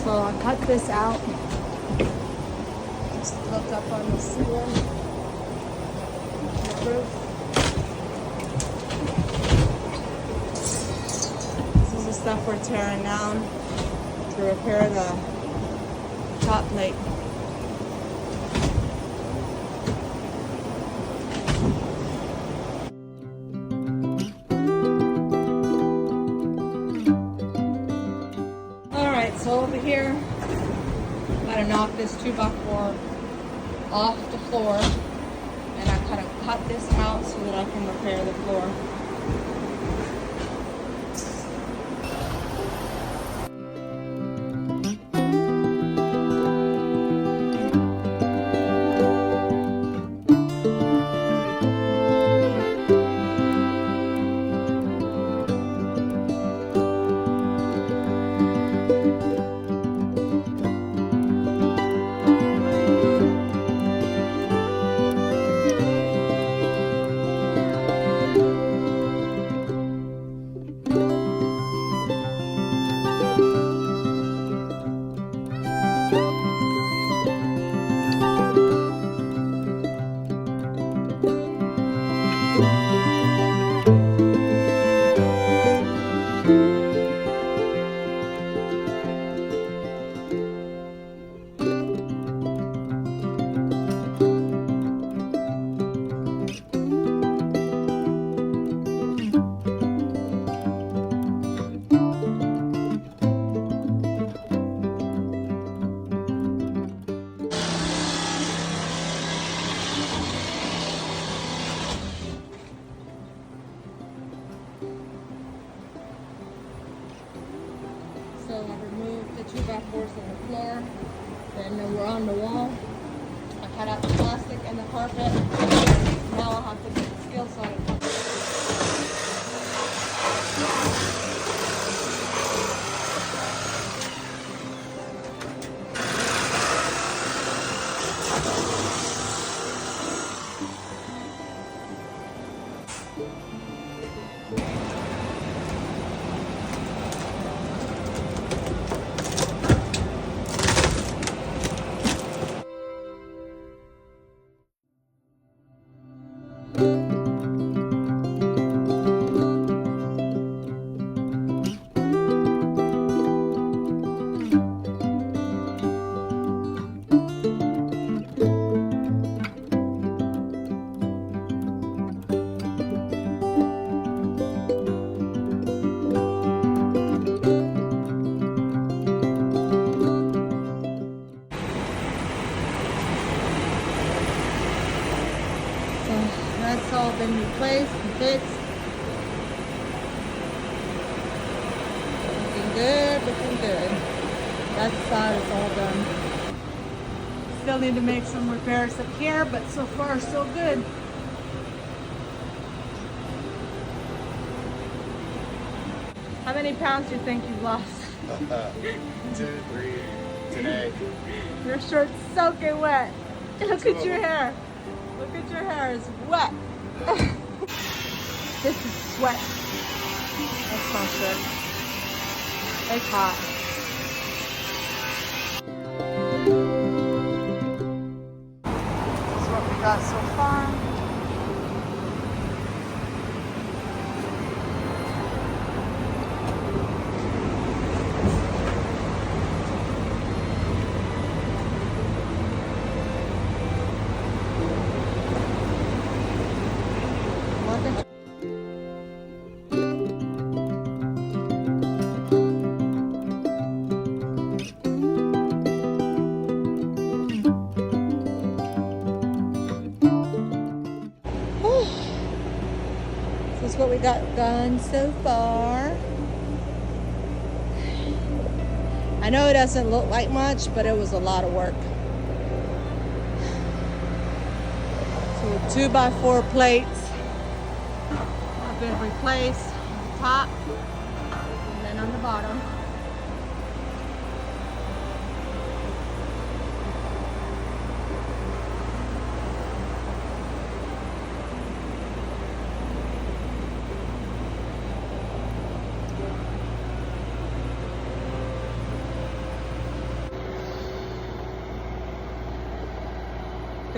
So I cut this out. Just looked up on the ceiling, the roof. This is the stuff we're tearing down to repair the top plate. Alright, so over here, I'm going to knock this 2x4 off the floor, and I kind of cut this out so that I can repair the floor. So I removed the 2x4s on the floor, then we're on the wall. I cut out the plastic and the carpet. Now I'll have to get the skill saw to cut. That's all been replaced and fixed. Looking good, looking good. That side is all done. Still need to make some repairs up here, but so far so good. How many pounds do you think you've lost? 2, 3 today. Your shirt's soaking wet. Look at your hair. Look at your hair, it's wet. This is sweat. That's my shirt. It's hot. This is what we got so far. This is what we got done so far. I know it doesn't look like much, but it was a lot of work. So 2x4 plates have been replaced on the top and then on the bottom.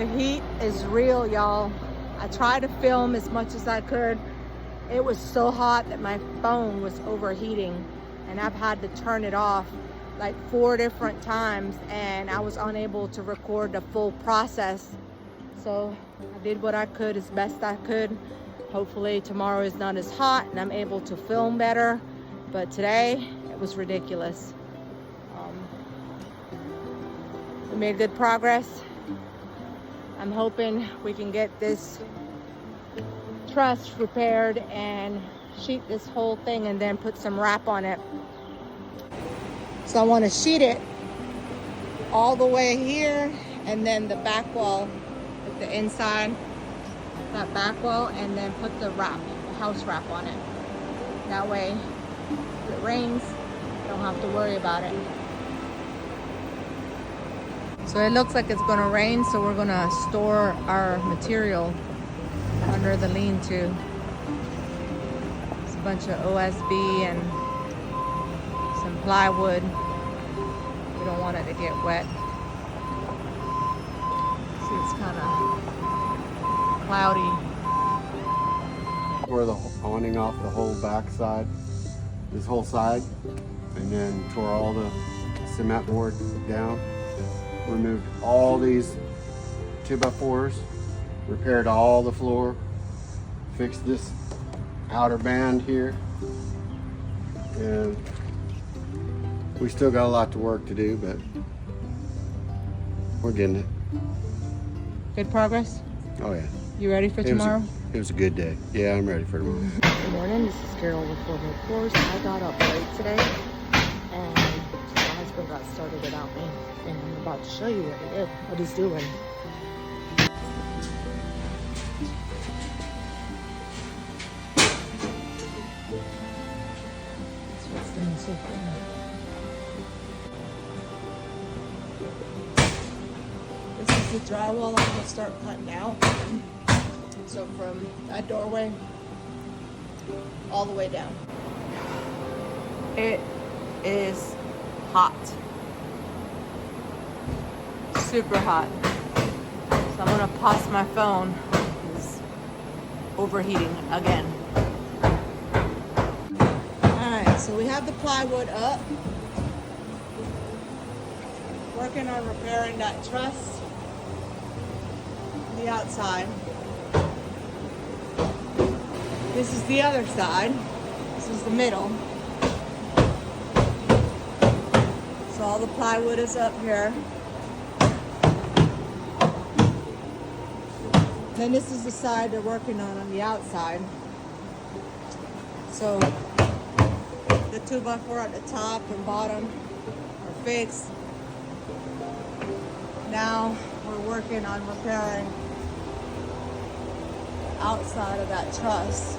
The heat is real, y'all. I tried to film as much as I could. It was so hot that my phone was overheating, and I've had to turn it off like 4 different times, and I was unable to record the full process. So I did what I could as best I could. Hopefully tomorrow is not as hot and I'm able to film better, but today it was ridiculous. We made good progress. I'm hoping we can get this truss repaired and sheet this whole thing and then put some wrap on it. So I want to sheet it all the way here, and then the back wall, like the inside, that back wall, and then put the wrap, the house wrap on it. That way, if it rains, I don't have to worry about it. So it looks like it's gonna rain, so we're gonna store our material under the lean-to. It's a bunch of OSB and some plywood. We don't want it to get wet. See, it's kind of cloudy. Tore the awning off the whole back side, this whole side, and then tore all the cement board down. Removed all these 2x4s, repaired all the floor, fixed this outer band here, and we still got a lot to work to do, but we're getting it. Good progress? Oh yeah. You ready for tomorrow? It was a good day. Yeah, I'm ready for tomorrow. Good morning, this is Carol with Forward Course. I got up late today, and my husband got started without me, and I'm about to show you what he's doing. That's what's doing so cool. This is the drywall I'm gonna start cutting out. So from that doorway all the way down. It is hot. Super hot. So I'm gonna pause my phone. It's overheating again. Alright, so we have the plywood up. Working on repairing that truss on the outside. This is the other side. This is the middle. So all the plywood is up here. Then this is the side they're working on the outside. So the 2x4 at the top and bottom are fixed. Now we're working on repairing the outside of that truss.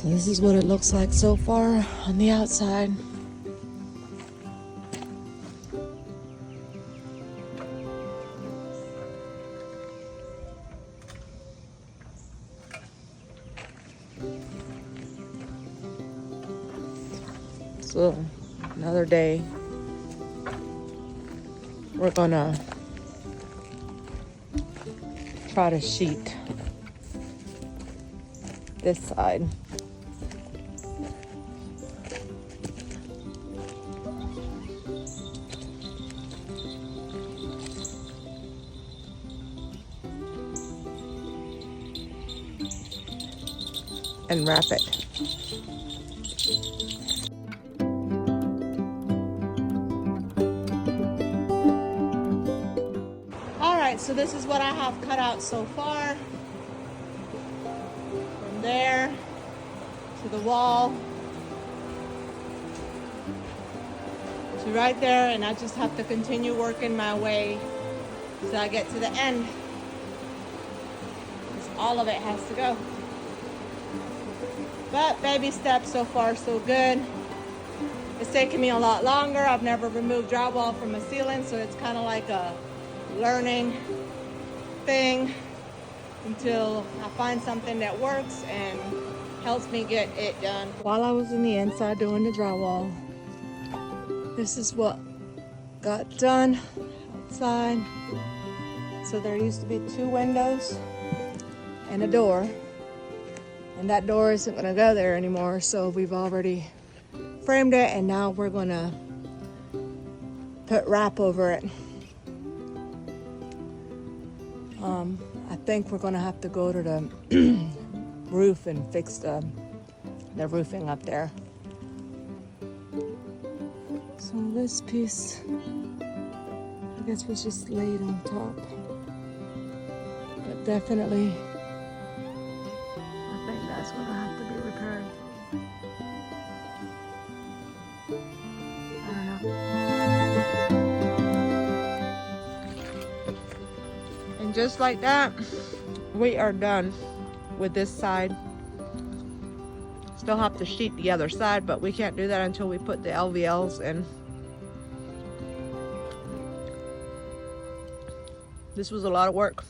So this is what it looks like so far on the outside. So another day. We're gonna try to sheet this side. And wrap it. All right, so this is what I have cut out so far. From there to the wall to right there, and I just have to continue working my way till I get to the end. 'Cause all of it has to go. But baby steps, so far so good. It's taking me a lot longer. I've never removed drywall from a ceiling, so it's kind of like a learning thing until I find something that works and helps me get it done. While I was in the inside doing the drywall, this is what got done outside. So there used to be 2 windows and a door. And that door isn't gonna go there anymore, so we've already framed it, and now we're gonna put wrap over it. I think we're gonna have to go to the roof and fix the roofing up there. So this piece, I guess, was just laid on top. But definitely, that's gonna have to be repaired. I don't know. And just like that, we are done with this side. Still have to sheet the other side, but we can't do that until we put the LVLs in. This was a lot of work.